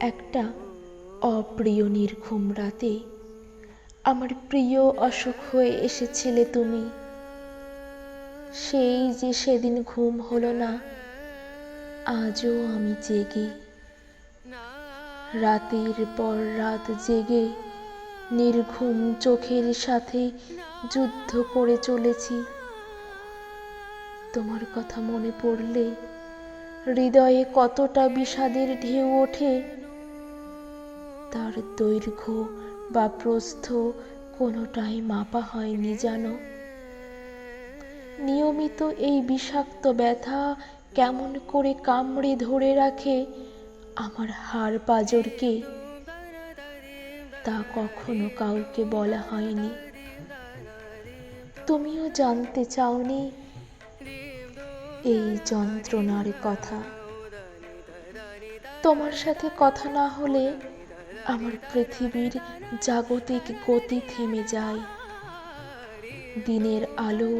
একটা অপ্রিয় নির্ঘুম রাতে আমার প্রিয় অসুখ হয়ে এসেছিলে তুমি। সেই যে সেদিন ঘুম হলো না, আজও আমি জেগে, রাতের পর রাত জেগে নির্ঘুম চোখের সাথে যুদ্ধ করে চলেছি। তোমার কথা মনে পড়লে হৃদয়ে কতটা বিষাদের ঢেউ ওঠে, তার দৈর্ঘ্য বা প্রস্থ কোনোটাই মাপা হয়নি জানো। নিয়মিত এই বিষাক্ত ব্যথা কেমন করে কামড়ে ধরে রাখে আমার হাড় পাঁজরকে, তা কখনো কাউকে বলা হয়নি। তুমিও জানতে চাওনি এই যন্ত্রণার কথা। তোমার সাথে কথা না হলে আমার পৃথিবীর জাগতিক গতি থেমে যায়। দিনের আলো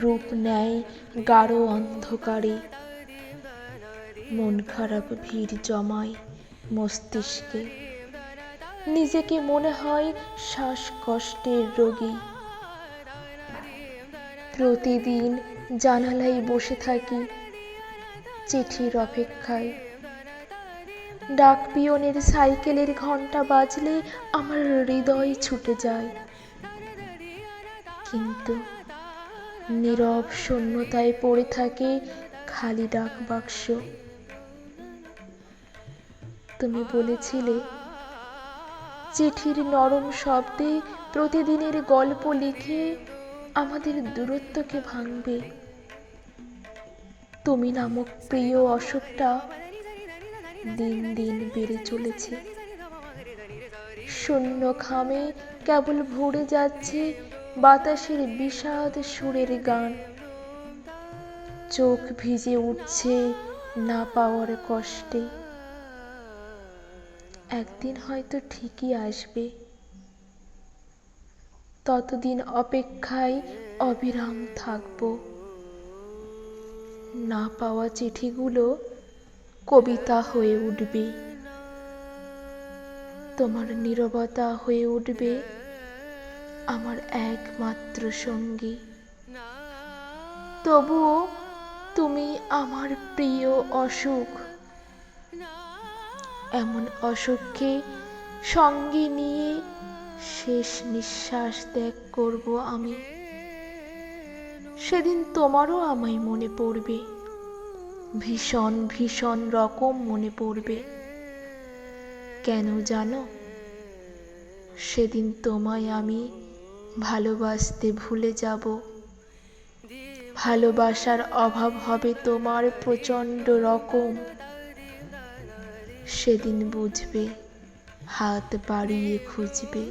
রূপ নেয় গাঢ় অন্ধকারে। মন খারাপ ভিড় জমায় মস্তিষ্কে। নিজেকে মনে হয় শ্বাসকষ্টের রোগী। প্রতিদিন জানালায় বসে থাকি চিঠির অপেক্ষায়। ডাক পিয়নের সাইকেলের ঘন্টা বাজলে আমার হৃদয় ছুটে যায়, কিন্তু নীরব শূন্যতায় পড়ে থাকে খালি ডাক বাক্স। তুমি বলেছিলে চিঠির নরম শব্দে প্রতিদিনের গল্প লিখে আমাদের দূরত্বকে ভাঙবে। তুমি নামক প্রিয় অসুখটা দিন দিন বেড়ে চলেছে। শূন্য খামে কেবল ভরে যাচ্ছে বাতাসের বিষাদ সুরের গান। চোখ ভিজে উঠছে না পাওয়ার কষ্টে। একদিন হয়তো ঠিকই আসবে। ততদিন অপেক্ষায় অবিরাম থাকব। না পাওয়া চিঠিগুলো কবিতা হয়ে উঠবে। তোমার নীরবতা হয়ে উঠবে আমার একমাত্র সঙ্গী। তবুও তুমি আমার প্রিয় অসুখ। এমন অসুখকে সঙ্গে নিয়ে শেষ নিঃশ্বাস ত্যাগ করব আমি। সেদিন তোমারও আমায় মনে পড়বে, ভীষণ ভীষণ রকম মনে পড়বে। কেন জানো? সেদিন তোমায় আমি ভালোবাসতে ভুলে যাব। ভালোবাসার অভাব হবে তোমার প্রচণ্ড রকম। সেদিন বুঝবে, হাত বাড়িয়ে খুঁজবে।